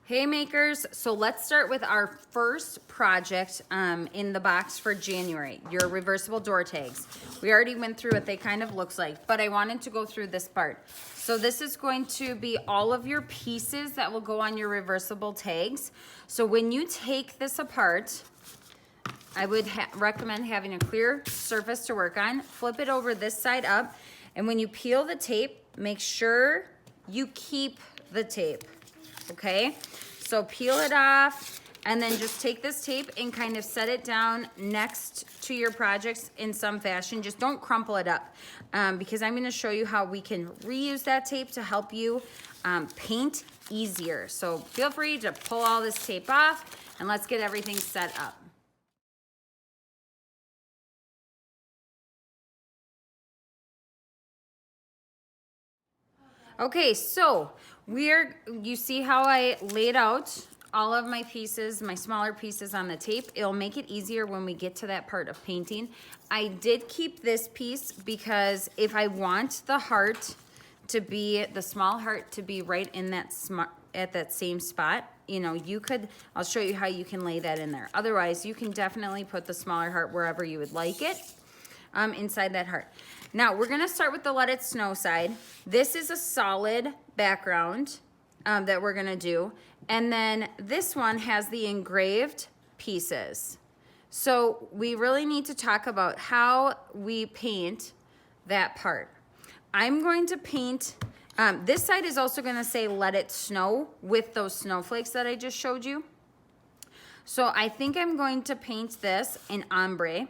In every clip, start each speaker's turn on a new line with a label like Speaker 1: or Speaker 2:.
Speaker 1: Hey makers, so let's start with our first project in the box for January, your reversible door tags. We already went through what they kind of looks like, but I wanted to go through this part. So this is going to be all of your pieces that will go on your reversible tags. So when you take this apart, I would recommend having a clear surface to work on. Flip it over this side up, and when you peel the tape, make sure you keep the tape. Okay, so peel it off and then just take this tape and kind of set it down next to your projects in some fashion. Just don't crumple it up because I'm going to show you how we can reuse that tape to help you paint easier. So feel free to pull all this tape off and let's get everything set up. Okay, so you see how I laid out all of my pieces, my smaller pieces on the tape. It'll make it easier when we get to that part of painting. I did keep this piece because if I want the heart to be, the small heart to be right in that at that same spot, you know, I'll show you how you can lay that in there. Otherwise, you can definitely put the smaller heart wherever you would like it. Inside that heart. Now we're gonna start with the Let It Snow side. This is a solid background that we're gonna do, and then this one has the engraved pieces. So we really need to talk about how we paint that part. I'm going to paint, this side is also gonna say Let It Snow with those snowflakes that I just showed you. So I think I'm going to paint this in ombre.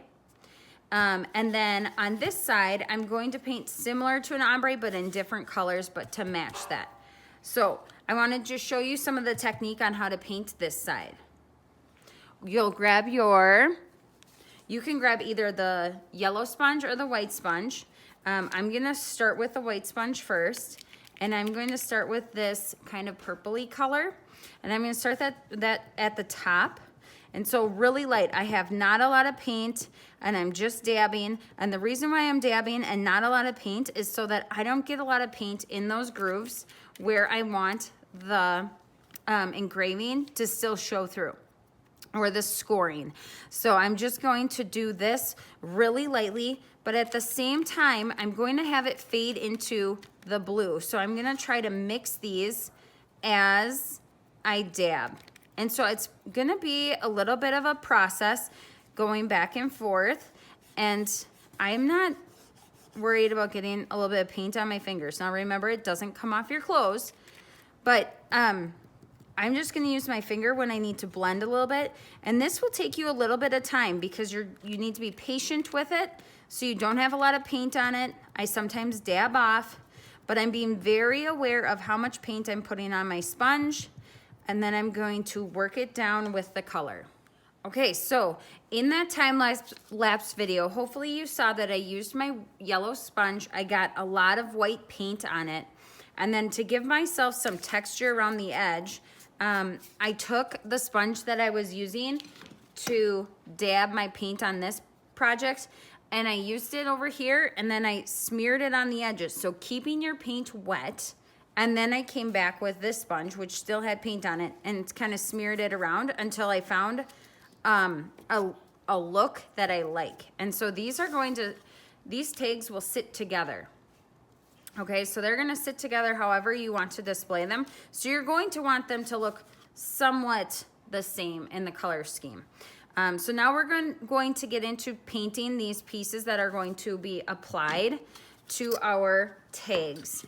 Speaker 1: And then on this side, I'm going to paint similar to an ombre, but in different colors, but to match that. So I want to just show you some of the technique on how to paint this side. You can grab either the yellow sponge or the white sponge. I'm going to start with the white sponge first, and I'm going to start with this kind of purpley color, and I'm going to start that at the top. And so really light. I have not a lot of paint and I'm just dabbing. And the reason why I'm dabbing and not a lot of paint is so that I don't get a lot of paint in those grooves where I want the engraving to still show through, or the scoring. So I'm just going to do this really lightly, but at the same time, I'm going to have it fade into the blue. So I'm gonna try to mix these as I dab. And so it's gonna be a little bit of a process going back and forth. And I'm not worried about getting a little bit of paint on my fingers. Now remember, it doesn't come off your clothes, but I'm just gonna use my finger when I need to blend a little bit. And this will take you a little bit of time because you need to be patient with it so you don't have a lot of paint on it. I sometimes dab off, but I'm being very aware of how much paint I'm putting on my sponge. And then I'm going to work it down with the color. Okay, so in that time-lapse video, hopefully you saw that I used my yellow sponge. I got a lot of white paint on it. And then to give myself some texture around the edge, I took the sponge that I was using to dab my paint on this project, and I used it over here, and then I smeared it on the edges. So keeping your paint wet. And then I came back with this sponge, which still had paint on it, and kind of smeared it around until I found a look that I like. And so these tags will sit together. Okay, so they're gonna sit together however you want to display them. So you're going to want them to look somewhat the same in the color scheme. So now we're going to get into painting these pieces that are going to be applied to our tags.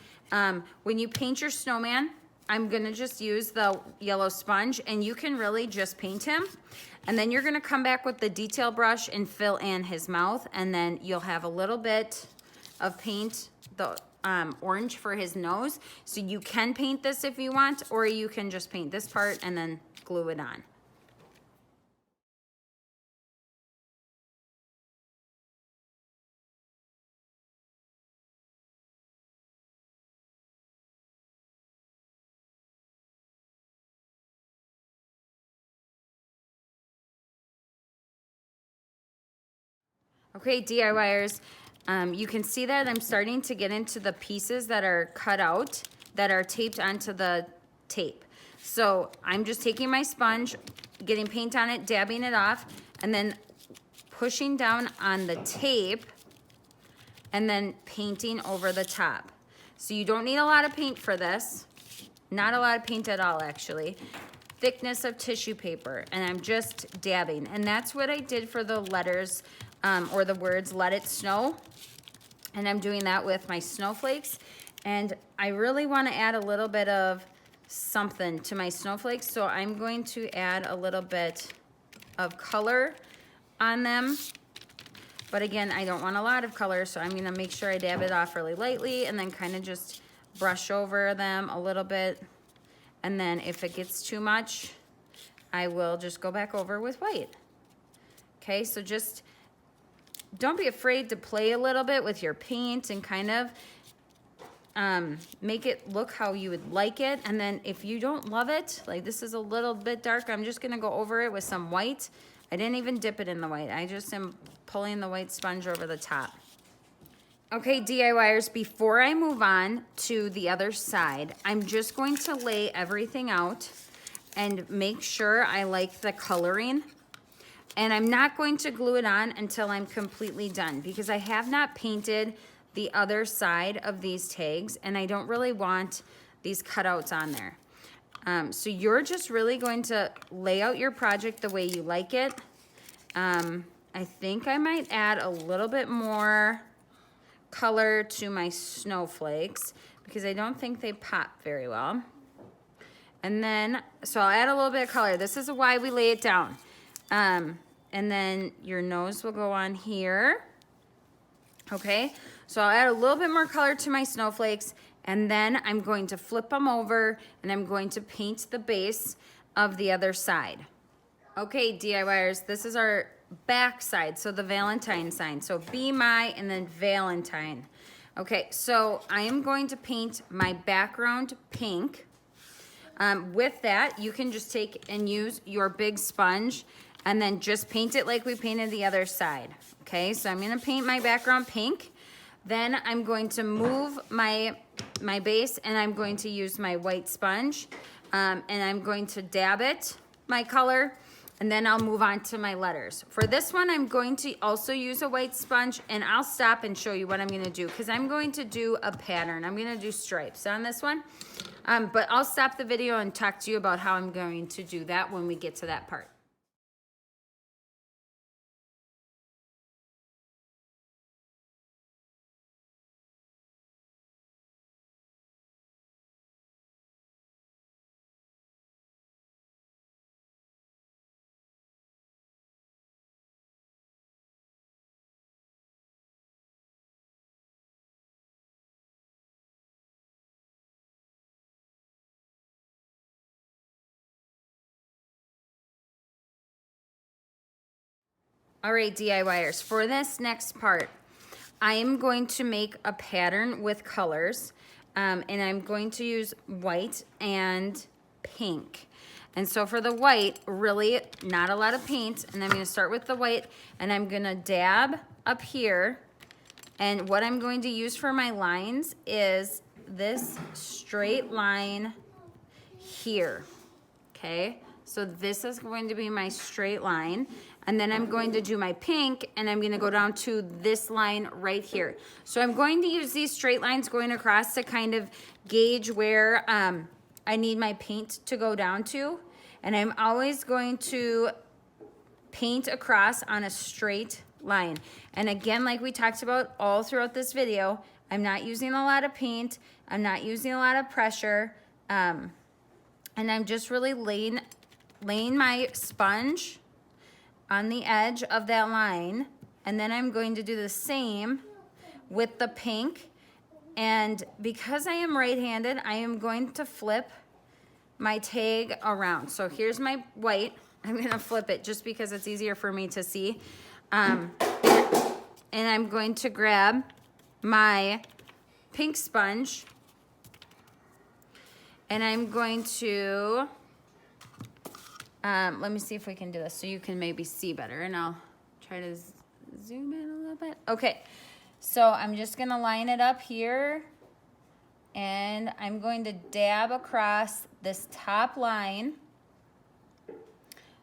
Speaker 1: When you paint your snowman, I'm gonna just use the yellow sponge, and you can really just paint him. And then you're gonna come back with the detail brush and fill in his mouth, and then you'll have a little bit of paint, the orange for his nose. So you can paint this if you want, or you can just paint this part and then glue it on. Okay, DIYers, you can see that I'm starting to get into the pieces that are cut out, that are taped onto the tape. So I'm just taking my sponge, getting paint on it, dabbing it off, and then pushing down on the tape and then painting over the top. So you don't need a lot of paint for this. Not a lot of paint at all, actually. Thickness of tissue paper, and I'm just dabbing. And that's what I did for the letters or the words, let it snow. And I'm doing that with my snowflakes. And I really want to add a little bit of something to my snowflakes, so I'm going to add a little bit of color on them. But again, I don't want a lot of color, so I'm gonna make sure I dab it off really lightly and then kind of just brush over them a little bit. And then if it gets too much, I will just go back over with white. Okay, so just don't be afraid to play a little bit with your paint and kind of make it look how you would like it. And then if you don't love it, like this is a little bit dark, I'm just gonna go over it with some white. I didn't even dip it in the white. I just am pulling the white sponge over the top. Okay, DIYers, before I move on to the other side, I'm just going to lay everything out and make sure I like the coloring. And I'm not going to glue it on until I'm completely done because I have not painted the other side of these tags and I don't really want these cutouts on there. So you're just really going to lay out your project the way you like it. I think I might add a little bit more color to my snowflakes because I don't think they pop very well. And then, so I'll add a little bit of color. This is why we lay it down. And then your nose will go on here. Okay, so I'll add a little bit more color to my snowflakes and then I'm going to flip them over and I'm going to paint the base of the other side. Okay, DIYers, this is our back side, so the Valentine sign. So be my and then Valentine. Okay, so I am going to paint my background pink. With that, you can just take and use your big sponge and then just paint it like we painted the other side. Okay, so I'm gonna paint my background pink. Then I'm going to move my base and I'm going to use my white sponge and I'm going to dab it, my color, and then I'll move on to my letters. For this one, I'm going to also use a white sponge and I'll stop and show you what I'm gonna do because I'm going to do a pattern. I'm gonna do stripes on this one, but I'll stop the video and talk to you about how I'm going to do that when we get to that part. All right, DIYers, for this next part, I am going to make a pattern with colors, and I'm going to use white and pink. And so for the white, really not a lot of paint, and I'm gonna start with the white, and I'm gonna dab up here, and what I'm going to use for my lines is this straight line here, okay? So this is going to be my straight line. And then I'm going to do my pink and I'm gonna go down to this line right here. So I'm going to use these straight lines going across to kind of gauge where I need my paint to go down to. And I'm always going to paint across on a straight line. And again, like we talked about all throughout this video, I'm not using a lot of paint. I'm not using a lot of pressure. And I'm just really laying my sponge on the edge of that line, and then I'm going to do the same with the pink. And because I am right-handed, I am going to flip my tag around. So here's my white. I'm gonna flip it just because it's easier for me to see. And I'm going to grab my pink sponge and I'm going to let me see if we can do this so you can maybe see better, and I'll try to zoom in a little bit. Okay, so I'm just gonna line it up here and I'm going to dab across this top line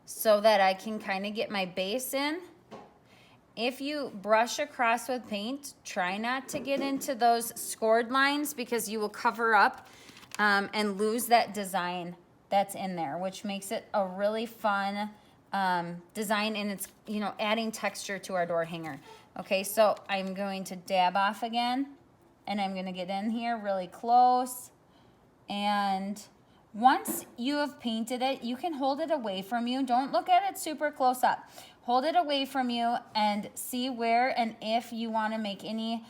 Speaker 1: so that I can kind of get my base in. If you brush across with paint, try not to get into those scored lines because you will cover up and lose that design that's in there, which makes it a really fun design, and it's, you know, adding texture to our door hanger. Okay, so I'm going to dab off again, and I'm gonna get in here really close. And once you have painted it, you can hold it away from you. Don't look at it super close up. Hold it away from you and see where and if you want to make any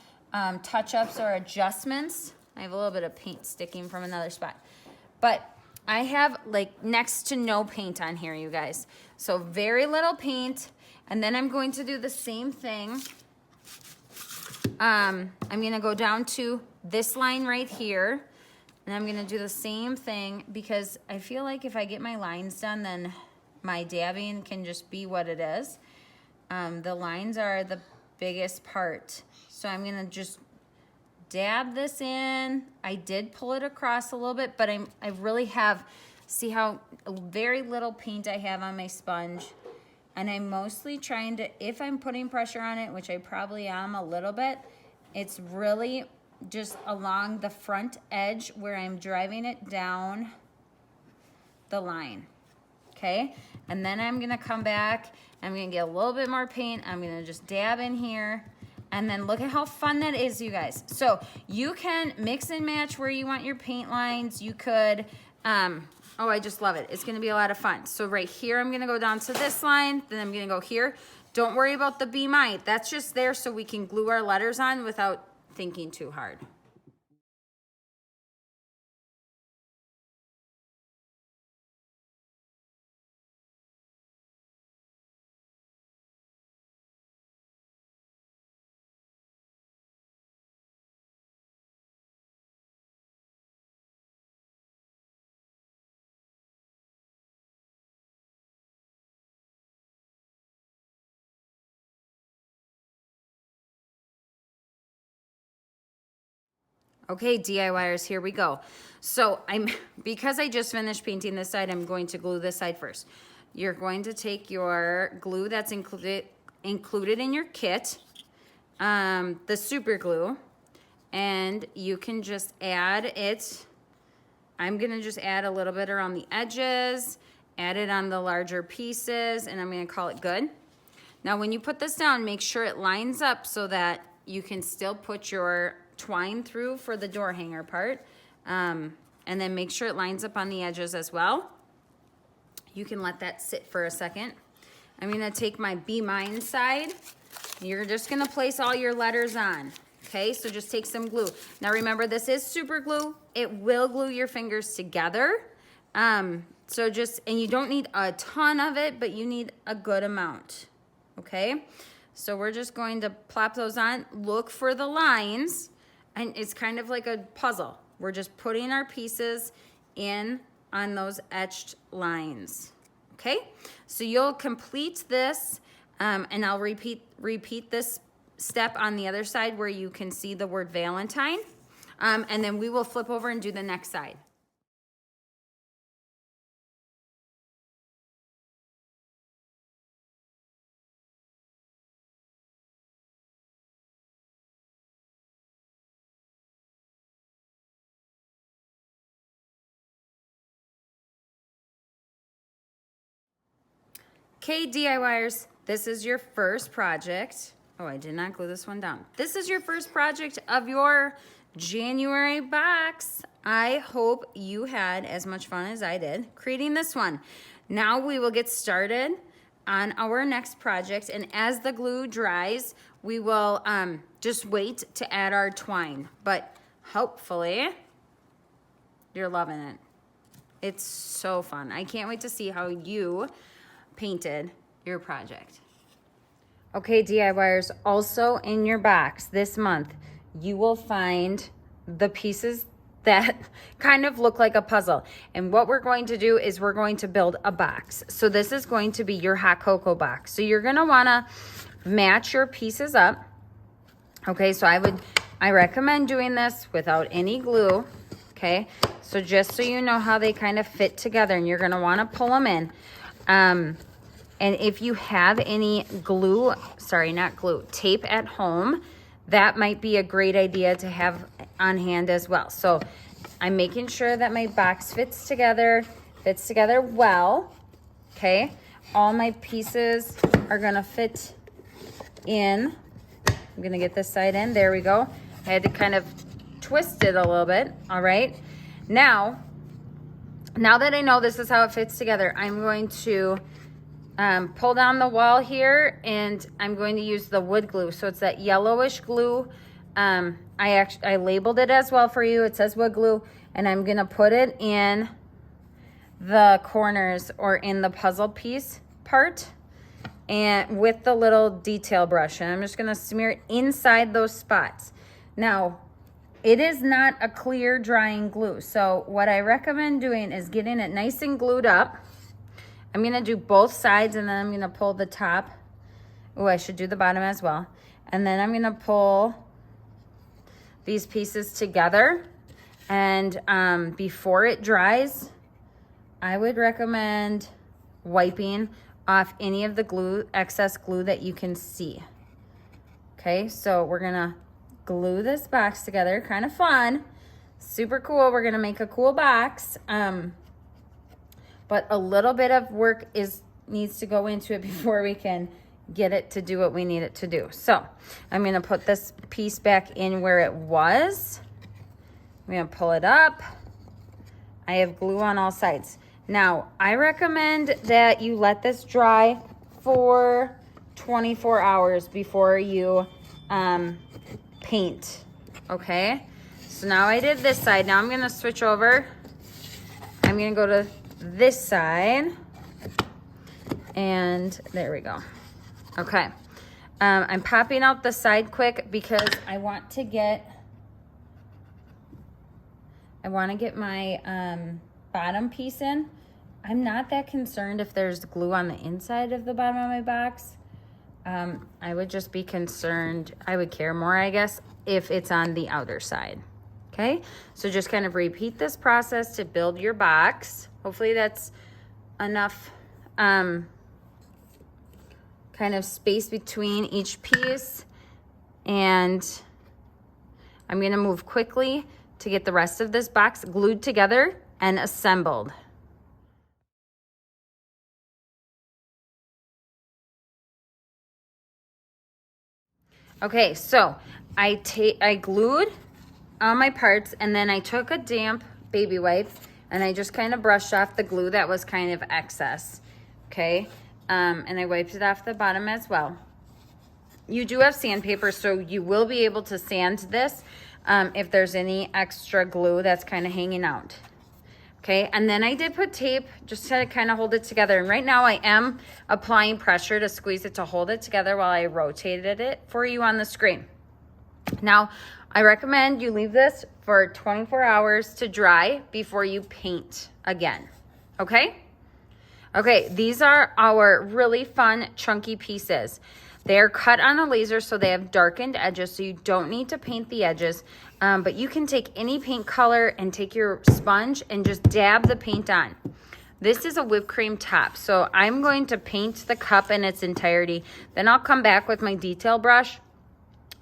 Speaker 1: touch-ups or adjustments. I have a little bit of paint sticking from another spot, but I have like next to no paint on here, you guys. So very little paint, and then I'm going to do the same thing. I'm gonna go down to this line right here, and I'm gonna do the same thing because I feel like if I get my lines done, then my dabbing can just be what it is. The lines are the biggest part. So I'm gonna just dab this in. I did pull it across a little bit, but I really have, see how very little paint I have on my sponge. And I'm mostly trying to, if I'm putting pressure on it, which I probably am a little bit, it's really just along the front edge where I'm driving it down the line. Okay, and then I'm gonna come back, I'm gonna get a little bit more paint, I'm gonna just dab in here, and then look at how fun that is, you guys. So you can mix and match where you want your paint lines. You could, oh, I just love it. It's gonna be a lot of fun. So right here, I'm gonna go down to this line, then I'm gonna go here. Don't worry about the Be My. That's just there so we can glue our letters on without thinking too hard. Okay, DIYers, here we go. So because I just finished painting this side, I'm going to glue this side first. You're going to take your glue that's included in your kit, the super glue, and you can just add it. I'm gonna just add a little bit around the edges, add it on the larger pieces, and I'm gonna call it good. Now when you put this down, make sure it lines up so that you can still put your twine through for the door hanger part, and then make sure it lines up on the edges as well. You can let that sit for a second. I'm gonna take my Be Mine side. You're just gonna place all your letters on. Okay, so just take some glue. Now remember, this is super glue. It will glue your fingers together. So just, and you don't need a ton of it, but you need a good amount. Okay, so we're just going to plop those on. Look for the lines. And it's kind of like a puzzle. We're just putting our pieces in on those etched lines. Okay, so you'll complete this, and I'll repeat this step on the other side where you can see the word Valentine, and then we will flip over and do the next side. Okay, DIYers, this is your first project. Oh, I did not glue this one down. This is your first project of your January box. I hope you had as much fun as I did creating this one. Now we will get started on our next project, and as the glue dries, we will just wait to add our twine. But hopefully, you're loving it. It's so fun. I can't wait to see how you painted your project. Okay, DIYers, also in your box this month, you will find the pieces that kind of look like a puzzle. And what we're going to do is we're going to build a box. So this is going to be your hot cocoa box. So you're gonna wanna match your pieces up. Okay, so I would I recommend doing this without any glue, okay? So just so you know how they kind of fit together, and you're gonna wanna pull them in. And if you have any glue, sorry, not glue, tape at home, that might be a great idea to have on hand as well. So I'm making sure that my box fits together well, okay? All my pieces are gonna fit in. I'm gonna get this side in, there we go. I had to kind of twist it a little bit, all right? Now that I know this is how it fits together, I'm going to pull down the wall here, and I'm going to use the wood glue. So it's that yellowish glue. I labeled it as well for you. It says wood glue, and I'm gonna put it in the corners or in the puzzle piece part, and with the little detail brush, and I'm just gonna smear it inside those spots. Now, it is not a clear drying glue, so what I recommend doing is getting it nice and glued up. I'm gonna do both sides, and then I'm gonna pull the top. Oh, I should do the bottom as well. And then I'm gonna pull these pieces together, and before it dries, I would recommend wiping off any of the glue, excess glue that you can see. Okay, so we're gonna glue this box together. Kind of fun, super cool. We're gonna make a cool box, but a little bit of work needs to go into it before we can get it to do what we need it to do. So I'm gonna put this piece back in where it was. I'm gonna pull it up. I have glue on all sides. Now, I recommend that you let this dry for 24 hours before you paint, okay? So now I did this side. Now I'm gonna switch over. I'm gonna go to this side, and there we go. Okay, I'm popping out the side quick because I want to get my bottom piece in. I'm not that concerned if there's glue on the inside of the bottom of my box. I would just be concerned, I would care more, I guess, if it's on the outer side. Okay, so just kind of repeat this process to build your box. Hopefully that's enough kind of space between each piece, and I'm gonna move quickly to get the rest of this box glued together and assembled. Okay, so I glued all my parts, and then I took a damp baby wipe and I just kind of brushed off the glue that was kind of excess, okay? And I wiped it off the bottom as well. You do have sandpaper, so you will be able to sand this if there's any extra glue that's kind of hanging out. Okay, and then I did put tape just to kind of hold it together. And right now I am applying pressure to squeeze it to hold it together while I rotated it for you on the screen. Now, I recommend you leave this for 24 hours to dry before you paint again, okay? Okay, these are our really fun chunky pieces. They're cut on a laser, so they have darkened edges, so you don't need to paint the edges. But you can take any paint color and take your sponge and just dab the paint on. This is a whipped cream top, so I'm going to paint the cup in its entirety. Then I'll come back with my detail brush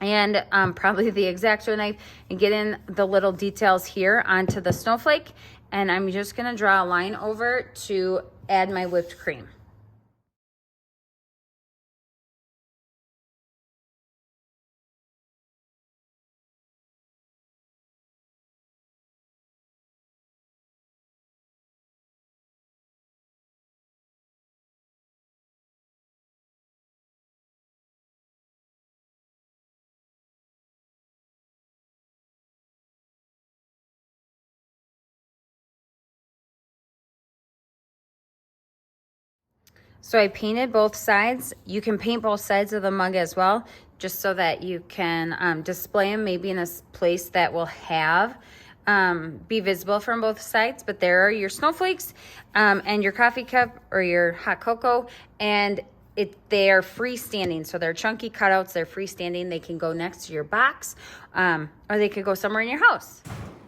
Speaker 1: and probably the X-Acto knife and get in the little details here onto the snowflake. And I'm just gonna draw a line over to add my whipped cream. So I painted both sides. You can paint both sides of the mug as well, just so that you can display them maybe in a place that will have be visible from both sides. But there are your snowflakes and your coffee cup or your hot cocoa. And they are freestanding. So they're chunky cutouts, they're freestanding. They can go next to your box, or they could go somewhere in your house.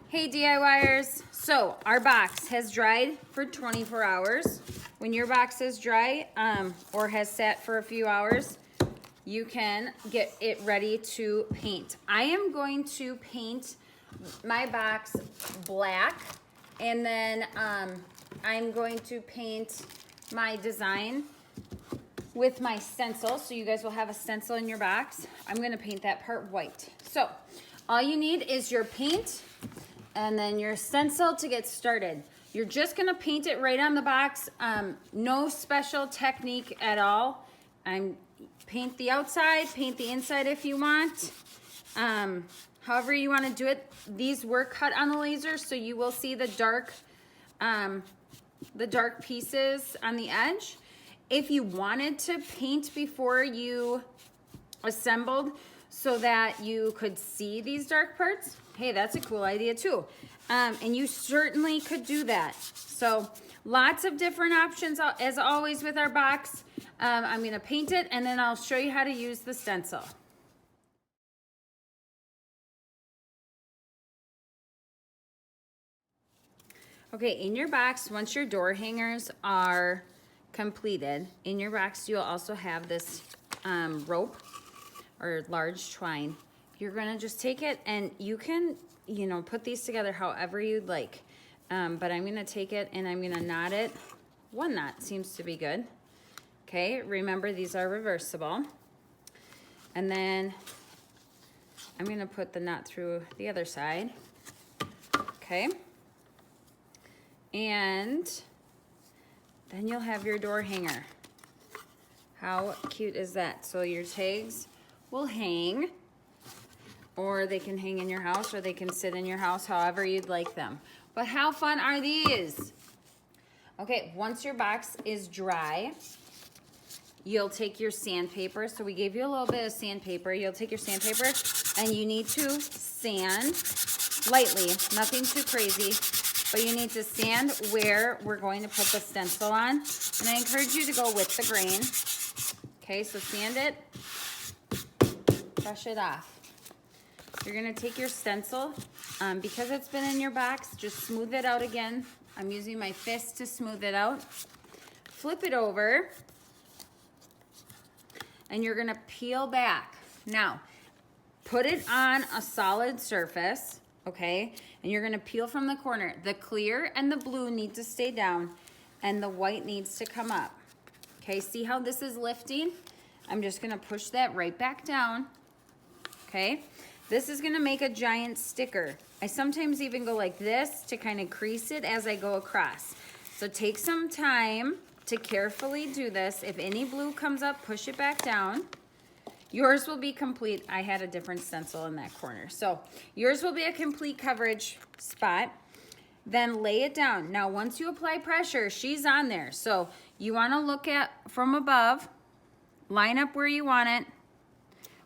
Speaker 1: Hey DIYers, so our box has dried for 24 hours. When your box is dry or has sat for a few hours, you can get it ready to paint. I am going to paint my box black, and then I'm going to paint my design with my stencil. So you guys will have a stencil in your box. I'm gonna paint that part white. So all you need is your paint and then your stencil to get started. You're just gonna paint it right on the box. No special technique at all. Paint the outside, paint the inside if you want. However you want to do it. These were cut on the laser, so you will see the dark pieces on the edge. If you wanted to paint before you assembled so that you could see these dark parts, hey, that's a cool idea too. And you certainly could do that. So lots of different options as always with our box. I'm gonna paint it and then I'll show you how to use the stencil. Okay, in your box, once your door hangers are completed, in your box you'll also have this rope or large twine. You're gonna just take it and you can, put these together however you'd like. But I'm gonna take it and I'm gonna knot it. One knot seems to be good. Okay, remember these are reversible. And then I'm gonna put the knot through the other side. Okay. And then you'll have your door hanger. How cute is that? So your tags will hang, or they can hang in your house, or they can sit in your house, however you'd like them. But how fun are these? Okay, once your box is dry, you'll take your sandpaper. So we gave you a little bit of sandpaper. You'll take your sandpaper and you need to sand lightly, nothing too crazy, but you need to sand where we're going to put the stencil on. And I encourage you to go with the grain. Okay, so sand it, brush it off. You're gonna take your stencil, because it's been in your box, just smooth it out again. I'm using my fist to smooth it out. Flip it over, and you're gonna peel back. Now, put it on a solid surface, okay? And you're gonna peel from the corner. The clear and the blue need to stay down, and the white needs to come up. Okay, see how this is lifting? I'm just gonna push that right back down, okay? This is gonna make a giant sticker. I sometimes even go like this to kind of crease it as I go across. So take some time to carefully do this. If any blue comes up, push it back down. Yours will be complete. I had a different stencil in that corner. So yours will be a complete coverage spot. Then lay it down. Now, once you apply pressure, she's on there. So you wanna look at from above, line up where you want it.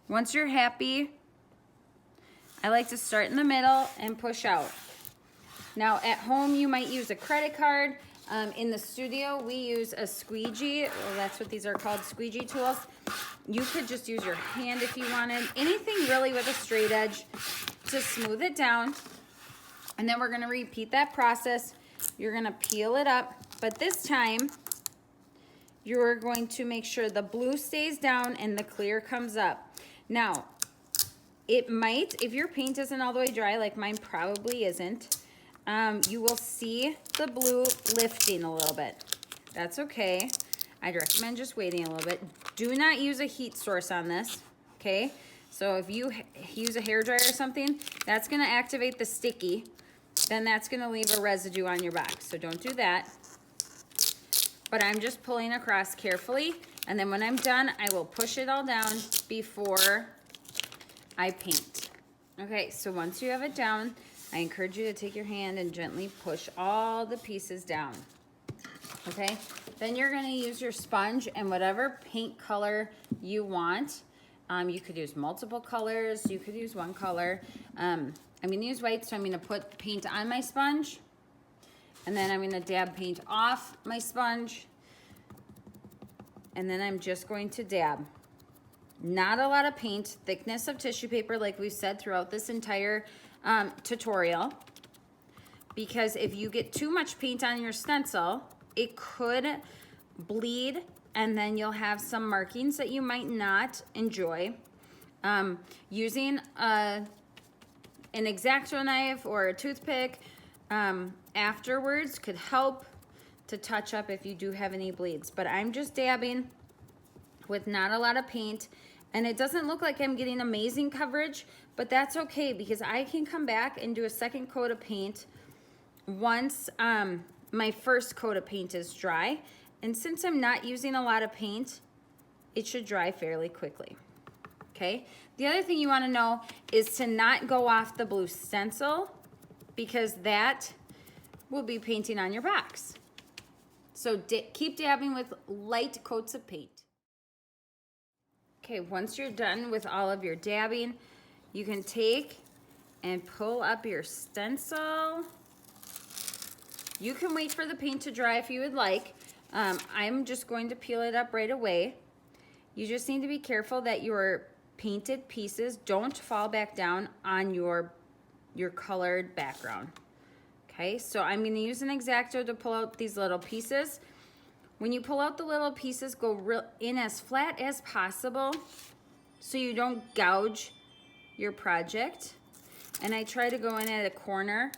Speaker 1: Once you're happy, I like to start in the middle and push out. Now at home, you might use a credit card. In the studio, we use a squeegee. Well, that's what these are called, squeegee tools. You could just use your hand if you wanted. Anything really with a straight edge to smooth it down. And then we're gonna repeat that process. You're gonna peel it up, but this time, you're going to make sure the blue stays down and the clear comes up. Now, it might, if your paint isn't all the way dry, like mine probably isn't, you will see the blue lifting a little bit. That's okay. I'd recommend just waiting a little bit. Do not use a heat source on this, okay? So if you use a hairdryer or something, that's gonna activate the sticky. Then that's gonna leave a residue on your box. So don't do that. But I'm just pulling across carefully. And then when I'm done, I will push it all down before I paint. Okay, so once you have it down, I encourage you to take your hand and gently push all the pieces down. Okay, then you're gonna use your sponge and whatever paint color you want. You could use multiple colors, you could use one color. I'm gonna use white, so I'm gonna put paint on my sponge, and then I'm gonna dab paint off my sponge. and then I'm just going to dab. Not a lot of paint, thickness of tissue paper like we've said throughout this entire tutorial, because if you get too much paint on your stencil, it could bleed and then you'll have some markings that you might not enjoy. Using an X-Acto knife or a toothpick afterwards could help to touch up if you do have any bleeds. But I'm just dabbing with not a lot of paint, and it doesn't look like I'm getting amazing coverage, but that's okay because I can come back and do a second coat of paint once my first coat of paint is dry. And since I'm not using a lot of paint, it should dry fairly quickly. Okay, the other thing you want to know is to not go off the blue stencil, because that will be painting on your box. So keep dabbing with light coats of paint. Okay, once you're done with all of your dabbing, you can take and pull up your stencil. You can wait for the paint to dry if you would like. I'm just going to peel it up right away. You just need to be careful that your painted pieces don't fall back down on your colored background. Okay, so I'm going to use an X-Acto to pull out these little pieces. When you pull out the little pieces, go in as flat as possible so you don't gouge your project. And I try to go in at a corner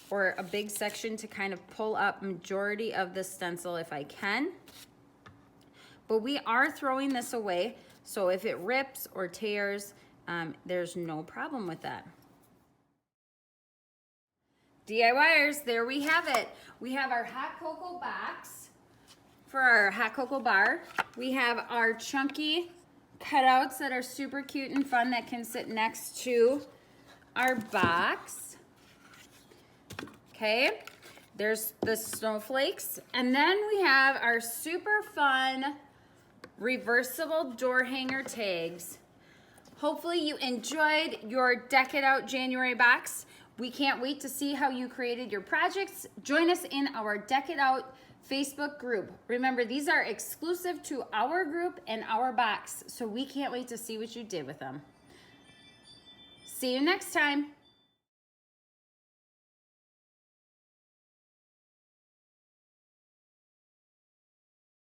Speaker 1: or a big section to kind of pull up majority of the stencil if I can. But we are throwing this away, so if it rips or tears, there's no problem with that. DIYers, there we have it. We have our hot cocoa box for our hot cocoa bar. We have our chunky cutouts that are super cute and fun that can sit next to our box. Okay, there's the snowflakes. And then we have our super fun reversible door hanger tags. Hopefully you enjoyed your Deck It Out January box. We can't wait to see how you created your projects. Join us in our Deck It Out Facebook group. Remember, these are exclusive to our group and our box, so we can't wait to see what you did with them. See you next time.